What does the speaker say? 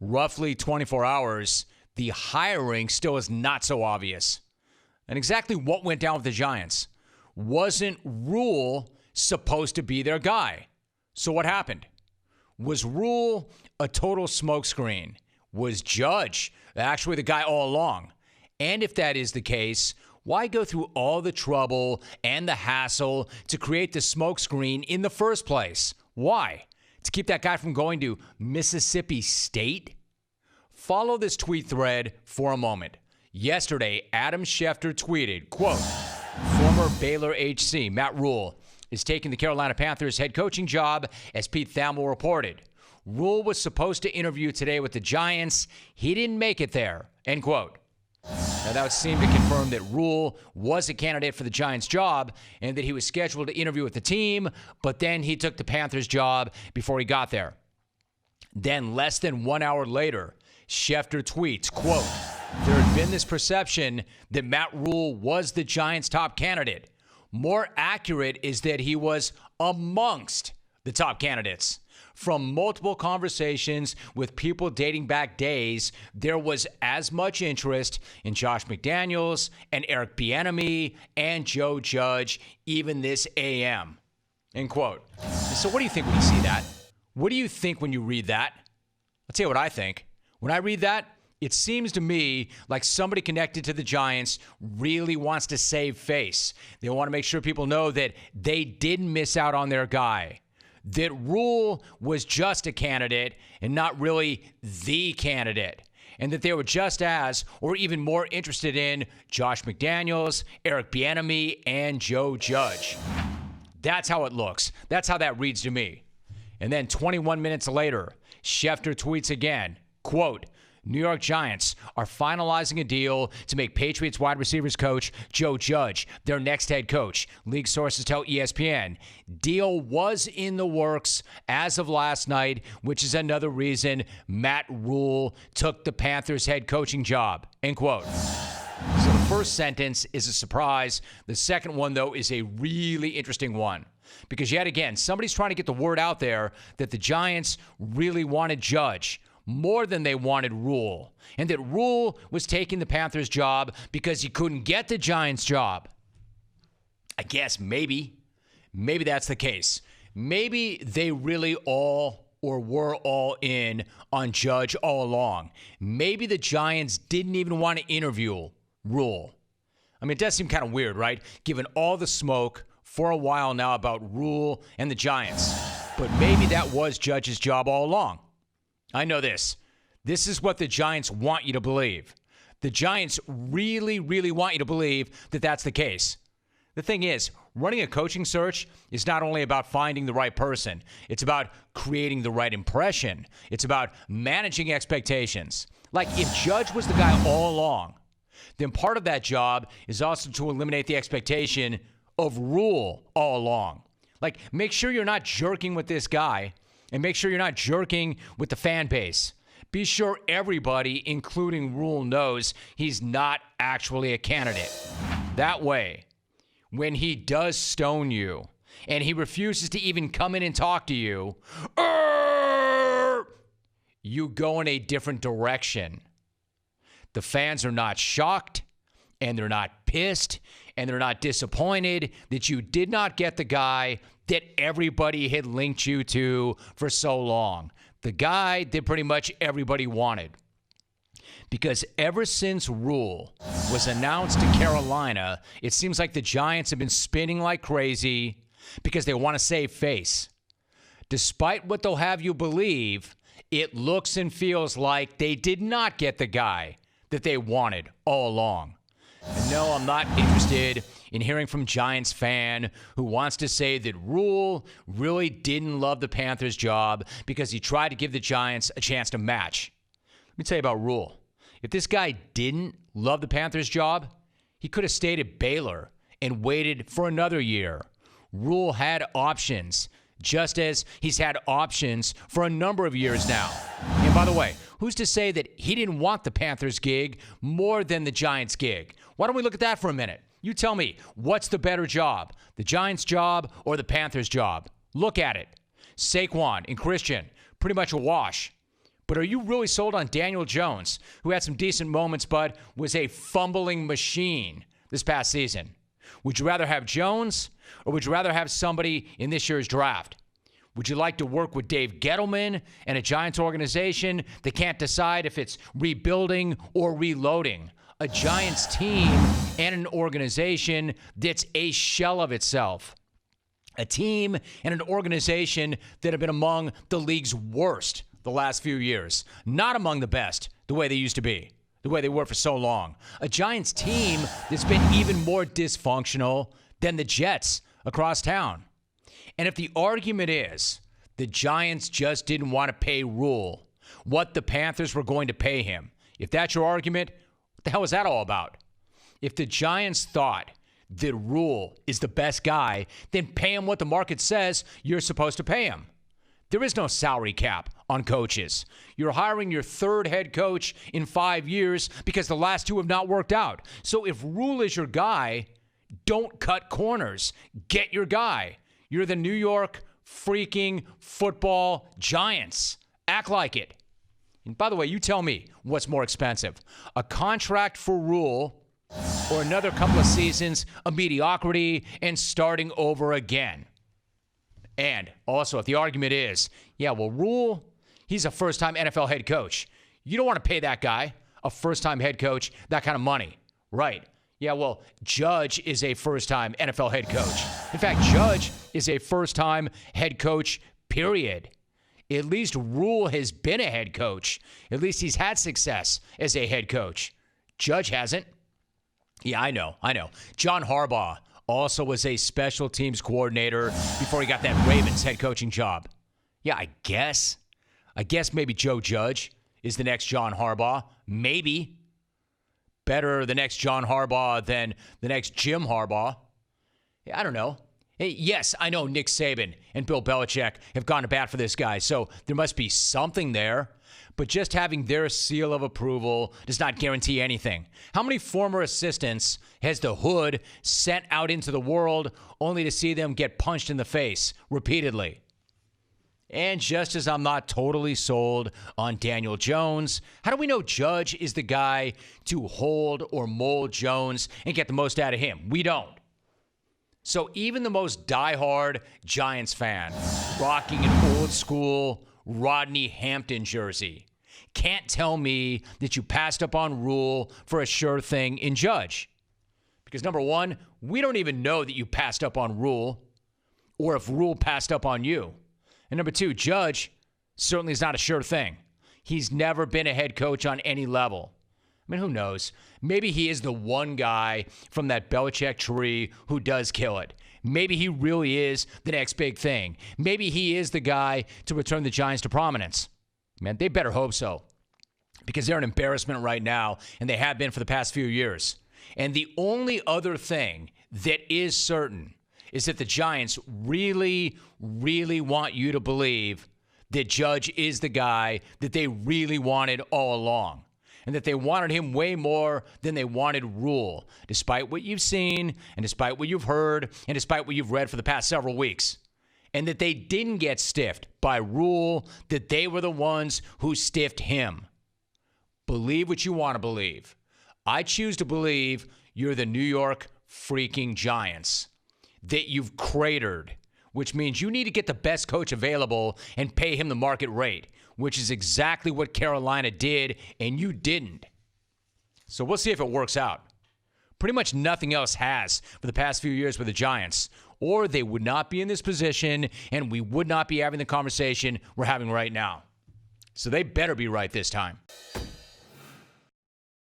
roughly 24 hours, the hiring still is not so obvious. And exactly what went down with the Giants? Wasn't Rhule supposed to be their guy? So what happened? Was Rhule a total smokescreen? Was Judge actually the guy all along? And if that is the case, why go through all the trouble and the hassle to create the smokescreen in the first place? Why? To keep that guy from going to Mississippi State? Follow this tweet thread for a moment. Yesterday, Adam Schefter tweeted, quote, former Baylor HC Matt Rhule is taking the Carolina Panthers head coaching job, as Pete Thamel reported. Rhule was supposed to interview today with the Giants. He didn't make it there, end quote. Now, that would seem to confirm that Rhule was a candidate for the Giants job and that he was scheduled to interview with the team, but then he took the Panthers job before he got there. Then, less than 1 hour later, Schefter tweets, quote, there had been this perception that Matt Rhule was the Giants' top candidate. More accurate is that he was amongst the top candidates. From multiple conversations with people dating back days, there was as much interest in Josh McDaniels and Eric Bieniemy and Joe Judge, even this AM. End quote. So what do you think when you see that? What do you think when you read that? I'll tell you what I think. When I read that, it seems to me like somebody connected to the Giants really wants to save face. They want to make sure people know that they didn't miss out on their guy. That Rhule was just a candidate and not really the candidate. And that they were just as, or even more interested in Josh McDaniels, Eric Bieniemy, and Joe Judge. That's how it looks. That's how that reads to me. And then 21 minutes later, Schefter tweets again, quote, New York Giants are finalizing a deal to make Patriots wide receivers coach Joe Judge their next head coach. League sources tell ESPN. Deal was in the works as of last night, which is another reason Matt Rhule took the Panthers head coaching job. End quote. So the first sentence is a surprise. The second one, though, is a really interesting one. Because yet again, somebody's trying to get the word out there that the Giants really wanted Judge more than they wanted Rhule, and that Rhule was taking the Panthers job because he couldn't get the Giants job. I guess maybe that's the case. Maybe they really all or were all in on Judge all along. Maybe the Giants didn't even want to interview Rhule. I mean, it does seem kind of weird, right? Given all the smoke for a while now about Rhule and the Giants. But maybe that was Judge's job all along. I know this. This is what the Giants want you to believe. The Giants really, really want you to believe that that's the case. The thing is, running a coaching search is not only about finding the right person. It's about creating the right impression. It's about managing expectations. Like, if Judge was the guy all along, then part of that job is also to eliminate the expectation of Rhule all along. Like, make sure you're not jerking with this guy. And make sure you're not jerking with the fan base. Be sure everybody, including Rhule, knows he's not actually a candidate. That way, when he does stone you and he refuses to even come in and talk to you, you go in a different direction. The fans are not shocked, and they're not pissed, and they're not disappointed that you did not get the guy that everybody had linked you to for so long. The guy that pretty much everybody wanted. Because ever since Rhule was announced to Carolina, it seems like the Giants have been spinning like crazy because they want to save face. Despite what they'll have you believe, it looks and feels like they did not get the guy that they wanted all along. And no, I'm not interested in hearing from Giants fan who wants to say that Rhule really didn't love the Panthers job because he tried to give the Giants a chance to match. Let me tell you about Rhule. If this guy didn't love the Panthers job, he could have stayed at Baylor and waited for another year. Rhule had options, just as he's had options for a number of years now. And by the way, who's to say that he didn't want the Panthers gig more than the Giants gig? Why don't we look at that for a minute? You tell me, what's the better job, the Giants job or the Panthers job? Look at it. Saquon and Christian, pretty much a wash. But are you really sold on Daniel Jones, who had some decent moments but was a fumbling machine this past season? Would you rather have Jones, or would you rather have somebody in this year's draft? Would you like to work with Dave Gettleman and a Giants organization that can't decide if it's rebuilding or reloading? A Giants team and an organization that's a shell of itself. A team and an organization that have been among the league's worst the last few years. Not among the best, the way they used to be, the way they were for so long. A Giants team that's been even more dysfunctional than the Jets across town. And if the argument is the Giants just didn't want to pay Rhule what the Panthers were going to pay him, if that's your argument, what the hell is that all about? If the Giants thought that Rhule is the best guy, then pay him what the market says you're supposed to pay him. There is no salary cap on coaches. You're hiring your third head coach in 5 years because the last two have not worked out. So if Rhule is your guy, don't cut corners. Get your guy. You're the New York freaking football Giants. Act like it. And by the way, you tell me what's more expensive, a contract for Rhule or another couple of seasons of mediocrity and starting over again. And also, if the argument is, yeah, well, Rhule, he's a first-time NFL head coach. You don't want to pay that guy, a first-time head coach, that kind of money. Right. Yeah, well, Judge is a first-time NFL head coach. In fact, Judge is a first-time head coach, period. At least Rhule has been a head coach. At least he's had success as a head coach. Judge hasn't. Yeah, I know. John Harbaugh also was a special teams coordinator before he got that Ravens head coaching job. Yeah, I guess maybe Joe Judge is the next John Harbaugh. Maybe. Better the next John Harbaugh than the next Jim Harbaugh. I don't know. Hey, yes, I know Nick Saban and Bill Belichick have gone to bat for this guy, so there must be something there. But just having their seal of approval does not guarantee anything. How many former assistants has the hood sent out into the world only to see them get punched in the face repeatedly? And just as I'm not totally sold on Daniel Jones, how do we know Judge is the guy to hold or mold Jones and get the most out of him? We don't. So even the most diehard Giants fan, rocking an old school Rodney Hampton jersey, can't tell me that you passed up on Rhule for a sure thing in Judge. Because number one, we don't even know that you passed up on Rhule or if Rhule passed up on you. And number two, Judge certainly is not a sure thing. He's never been a head coach on any level. I mean, who knows? Maybe he is the one guy from that Belichick tree who does kill it. Maybe he really is the next big thing. Maybe he is the guy to return the Giants to prominence. Man, they better hope so. Because they're an embarrassment right now, and they have been for the past few years. And the only other thing that is certain is that the Giants really, really want you to believe that Judge is the guy that they really wanted all along. And that they wanted him way more than they wanted Rhule, despite what you've seen and despite what you've heard and despite what you've read for the past several weeks. And that they didn't get stiffed by Rhule, that they were the ones who stiffed him. Believe what you want to believe. I choose to believe you're the New York freaking Giants, that you've cratered, which means you need to get the best coach available and pay him the market rate, which is exactly what Carolina did, and you didn't. So we'll see if it works out. Pretty much nothing else has for the past few years with the Giants, or they would not be in this position, and we would not be having the conversation we're having right now. So they better be right this time.